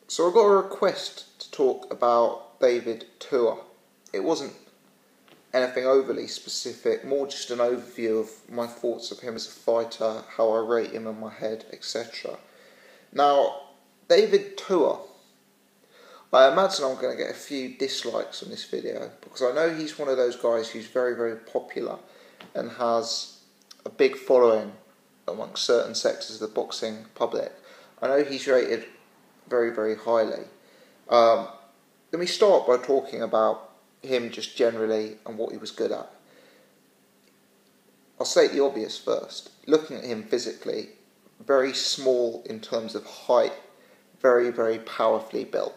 So I got a request to talk about David Tua. It wasn't anything overly specific, more just an overview of my thoughts of him as a fighter, how I rate him in my head, etc. Now, David Tua, I imagine I'm going to get a few dislikes on this video because I know he's one of those guys who's very, very popular and has a big following amongst certain sectors of the boxing public. I know he's rated very, very highly. Let me start by talking about him just generally and what he was good at. I'll state the obvious first. Looking at him physically, very small in terms of height, very, very powerfully built.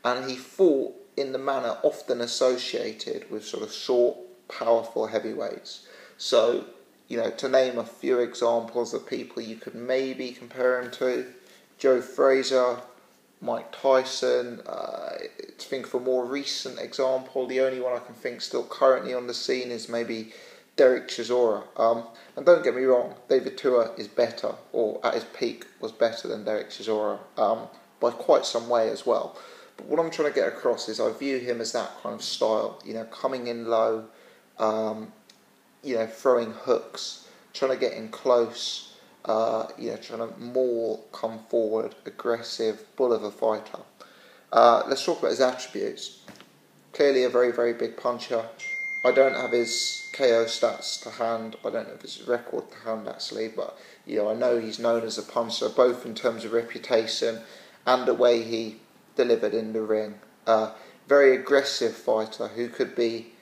And he fought in the manner often associated with sort of short, powerful heavyweights. So, to name a few examples of people you could maybe compare him to, Joe Frazier, Mike Tyson. To think of a more recent example, the only one I can think still currently on the scene is maybe Derek Chisora. And don't get me wrong, David Tua is better, or at his peak was better than Derek Chisora, by quite some way as well. But what I'm trying to get across is I view him as that kind of style, coming in low, throwing hooks, trying to get in close, trying to maul, come forward, aggressive, bull of a fighter. Let's talk about his attributes. Clearly a very, very big puncher. I don't have his KO stats to hand. I don't have his record to hand actually, but I know he's known as a puncher, both in terms of reputation and the way he delivered in the ring. Very aggressive fighter who could be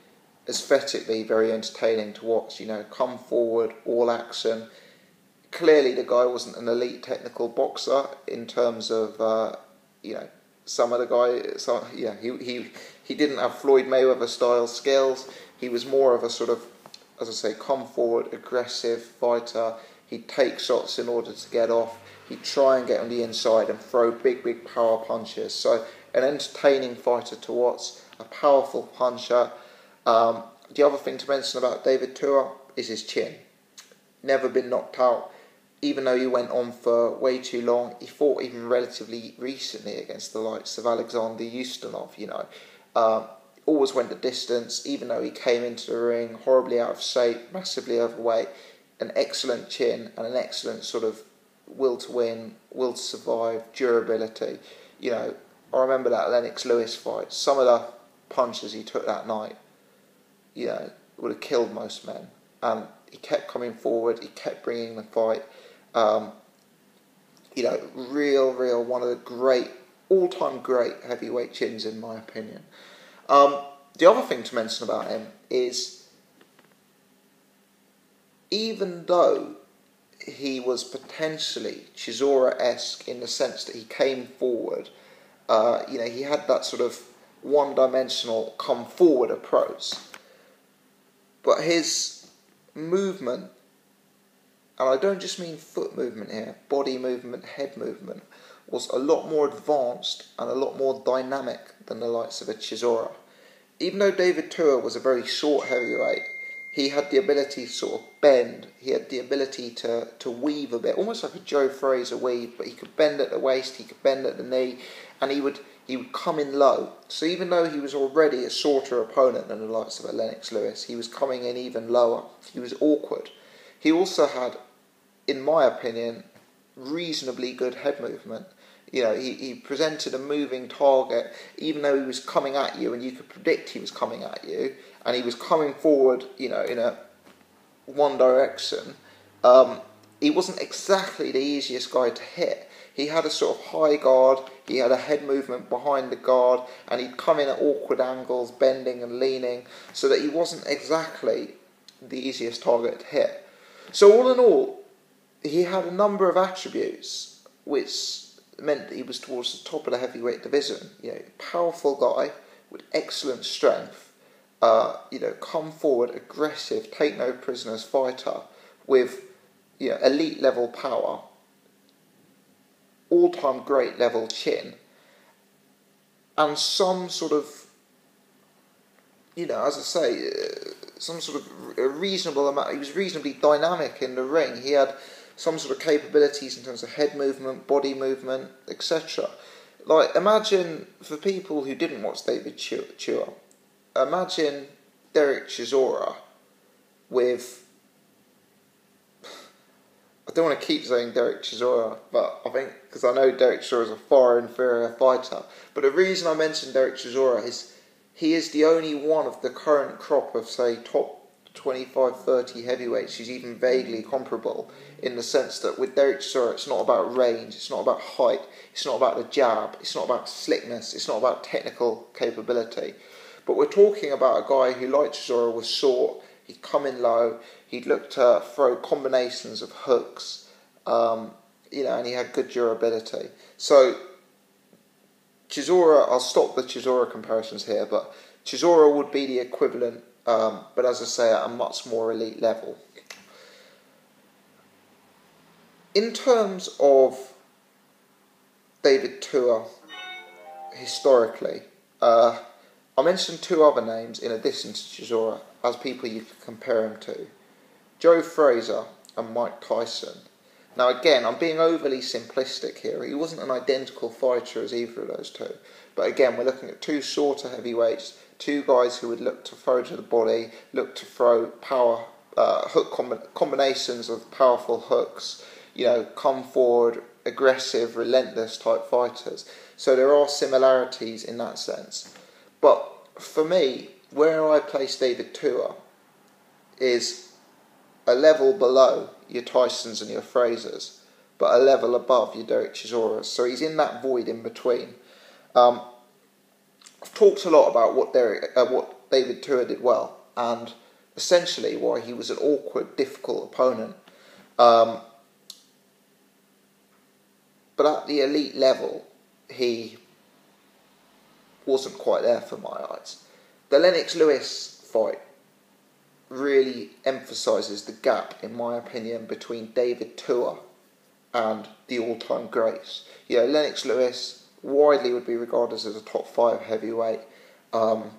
aesthetically very entertaining to watch. Come forward, all action. Clearly, the guy wasn't an elite technical boxer in terms of, some of the guys. He didn't have Floyd Mayweather style skills. He was more of a sort of, as I say, come forward, aggressive fighter. He'd take shots in order to get off. He'd try and get on the inside and throw big, big power punches. So, an entertaining fighter to watch, a powerful puncher. The other thing to mention about David Tua is his chin. Never been knocked out. Even though he went on for way too long, he fought even relatively recently against the likes of Alexander Ustinov, always went the distance, even though he came into the ring horribly out of shape, massively overweight, an excellent chin and an excellent sort of will to win, will to survive, durability. I remember that Lennox Lewis fight. Some of the punches he took that night, would have killed most men. He kept coming forward, he kept bringing the fight. Real one of the great, all-time great heavyweight chins in my opinion. The other thing to mention about him is, even though he was potentially Chisora-esque in the sense that he came forward, he had that sort of one-dimensional come-forward approach, but his movement, and I don't just mean foot movement here, body movement, head movement, was a lot more advanced and a lot more dynamic than the likes of a Chisora. Even though David Tua was a very short heavyweight, he had the ability to sort of bend, he had the ability to weave a bit, almost like a Joe Frazier weave, but he could bend at the waist, he could bend at the knee, and he would come in low. So even though he was already a shorter opponent than the likes of a Lennox Lewis, he was coming in even lower. He was awkward. He also had, in my opinion, reasonably good head movement. He presented a moving target, even though he was coming at you, and you could predict he was coming at you, and he was coming forward, in a one direction. He wasn't exactly the easiest guy to hit. He had a sort of high guard, he had a head movement behind the guard, and he'd come in at awkward angles, bending and leaning, so that he wasn't exactly the easiest target to hit. So all in all, he had a number of attributes which meant that he was towards the top of the heavyweight division. Powerful guy with excellent strength, come forward, aggressive, take no prisoners fighter with elite level power, all-time great level chin, and some sort of, as I say, some sort of a reasonable amount. He was reasonably dynamic in the ring. He had some sort of capabilities in terms of head movement, body movement, etc. Like, imagine, for people who didn't watch David Tua, imagine Derek Chisora with... I don't want to keep saying Derek Chisora, but I think, because I know Derek Chisora is a far inferior fighter, but the reason I mention Derek Chisora is he is the only one of the current crop of, say, top 25, 30 heavyweights who's even vaguely comparable, in the sense that with Derek Chisora, it's not about range, it's not about height, it's not about the jab, it's not about slickness, it's not about technical capability. But we're talking about a guy who, like Chisora, was short, he'd come in low, he'd look to throw combinations of hooks, and he had good durability. So Chisora, I'll stop the Chisora comparisons here, but Chisora would be the equivalent, but as I say, at a much more elite level. In terms of David Tua, historically, I mentioned two other names in addition to Chisora as people you could compare him to: Joe Frazier and Mike Tyson. Now again, I'm being overly simplistic here. He wasn't an identical fighter as either of those two. But again, we're looking at two shorter heavyweights, two guys who would look to throw to the body, look to throw power, hook combinations of powerful hooks, come forward, aggressive, relentless type fighters. So there are similarities in that sense. But for me, where I place David Tua is a level below your Tysons and your Frasers, but a level above your Derek Chisoras. So he's in that void in between. I've talked a lot about what David Tua did well, and essentially why he was an awkward, difficult opponent. But at the elite level, he wasn't quite there for my eyes. The Lennox Lewis fight really emphasises the gap, in my opinion, between David Tua and the all-time greats. Lennox Lewis widely would be regarded as a top 5 heavyweight. I'm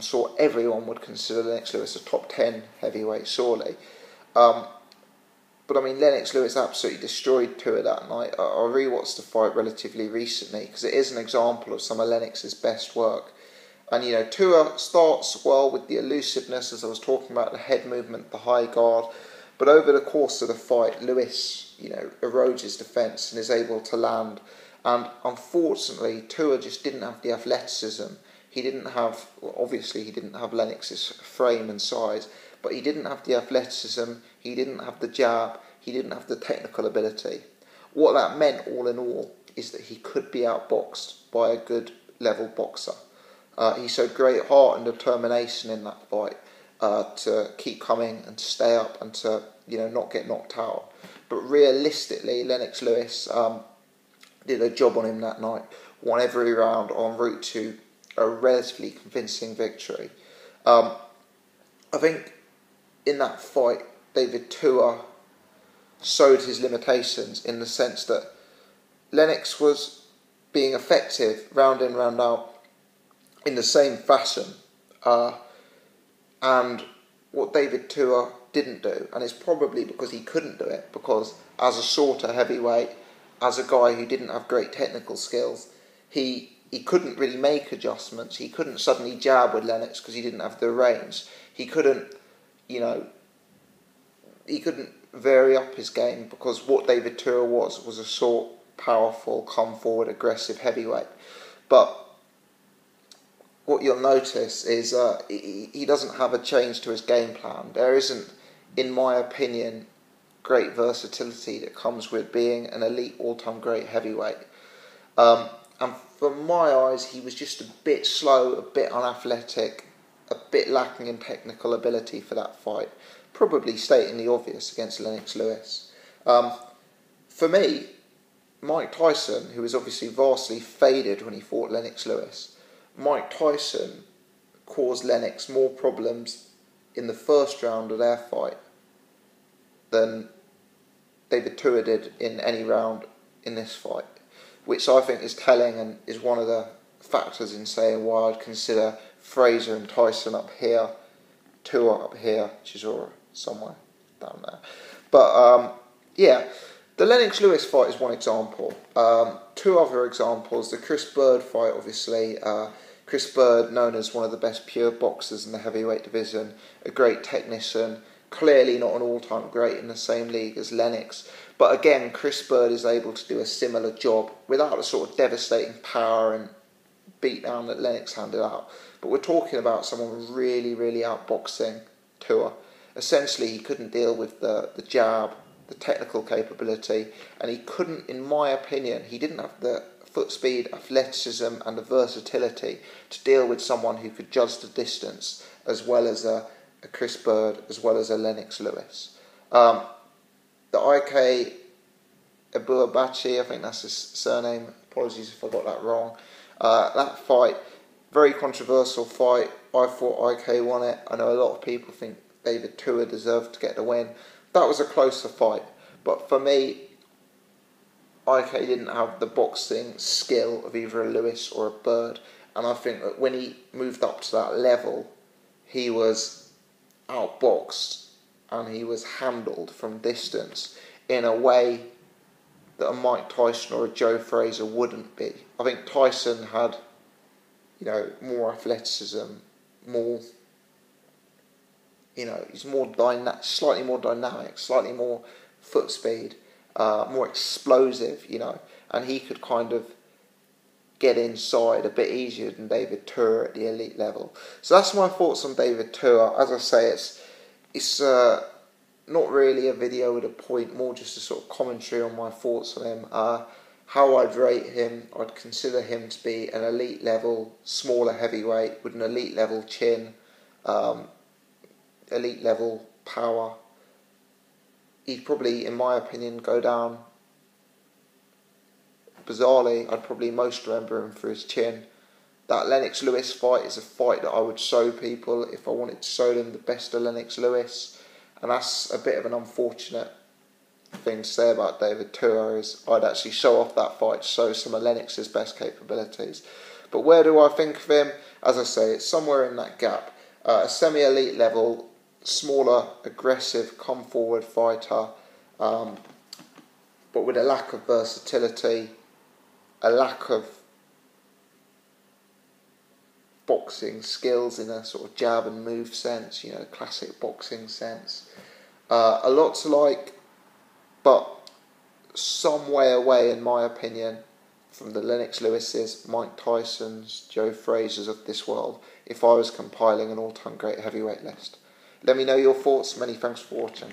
sure everyone would consider Lennox Lewis a top 10 heavyweight, surely. But I mean, Lennox Lewis absolutely destroyed Tua that night. I rewatched the fight relatively recently because it is an example of some of Lennox's best work. And Tua starts well with the elusiveness, as I was talking about, the head movement, the high guard. But over the course of the fight, Lewis, erodes his defence and is able to land. And unfortunately, Tua just didn't have the athleticism. He didn't have Lennox's frame and size, but he didn't have the athleticism, he didn't have the jab, he didn't have the technical ability. What that meant, all in all, is that he could be outboxed by a good level boxer. He showed great heart and determination in that fight to keep coming and to stay up and to not get knocked out. But realistically, Lennox Lewis did a job on him that night, won every round en route to a relatively convincing victory. I think in that fight, David Tua showed his limitations in the sense that Lennox was being effective round in, round out in the same fashion. And what David Tua didn't do, and it's probably because he couldn't do it, because as a shorter heavyweight, as a guy who didn't have great technical skills, he couldn't really make adjustments. He couldn't suddenly jab with Lennox because he didn't have the range. He couldn't vary up his game because what David Tua was a short, powerful, come forward, aggressive heavyweight. But what you'll notice is he doesn't have a change to his game plan. There isn't, in my opinion, great versatility that comes with being an elite all-time great heavyweight. And from my eyes, he was just a bit slow, a bit unathletic, a bit lacking in technical ability for that fight. Probably stating the obvious against Lennox Lewis. For me, Mike Tyson, who was obviously vastly faded when he fought Lennox Lewis, Mike Tyson caused Lennox more problems in the first round of their fight than David Tua did in any round in this fight, which I think is telling and is one of the factors in saying why I'd consider Frazier and Tyson up here, Tua up here, Chisora somewhere down there. But The Lennox Lewis fight is one example. Two other examples: the Chris Bird fight, obviously. Chris Bird, known as one of the best pure boxers in the heavyweight division, a great technician, clearly not an all-time great in the same league as Lennox. But again, Chris Bird is able to do a similar job without the sort of devastating power and beatdown that Lennox handed out. But we're talking about someone really, really outboxing Tua. Essentially, he couldn't deal with the jab, the technical capability, and he couldn't, in my opinion, he didn't have the foot speed, athleticism and the versatility to deal with someone who could judge the distance as well as a Chris Bird, as well as a Lennox Lewis. The IK Abuabachi, I think that's his surname, apologies if I got that wrong. That fight, very controversial fight. I thought IK won it. I know a lot of people think David Tua deserved to get the win. That was a closer fight, but for me, IK didn't have the boxing skill of either a Lewis or a Bird, and I think that when he moved up to that level, he was outboxed and he was handled from distance in a way that a Mike Tyson or a Joe Frazier wouldn't be. I think Tyson had, more athleticism, more, he's slightly more dynamic, slightly more foot speed, more explosive, and he could kind of get inside a bit easier than David Tua at the elite level. So that's my thoughts on David Tua. As I say, it's not really a video with a point, more just a sort of commentary on my thoughts on him. How I'd rate him: I'd consider him to be an elite level, smaller heavyweight with an elite level chin, elite level power. He'd probably, in my opinion, go down. Bizarrely, I'd probably most remember him for his chin. That Lennox Lewis fight is a fight that I would show people if I wanted to show them the best of Lennox Lewis, and that's a bit of an unfortunate thing to say about David Tua, is I'd actually show off that fight to show some of Lennox's best capabilities. But where do I think of him? As I say, it's somewhere in that gap. A semi-elite level, smaller, aggressive, come-forward fighter, but with a lack of versatility, a lack of boxing skills in a sort of jab and move sense, classic boxing sense. A lot to like, but some way away, in my opinion, from the Lennox Lewis's, Mike Tyson's, Joe Frazier's of this world, if I was compiling an all-time great heavyweight list. Let me know your thoughts. Many thanks for watching.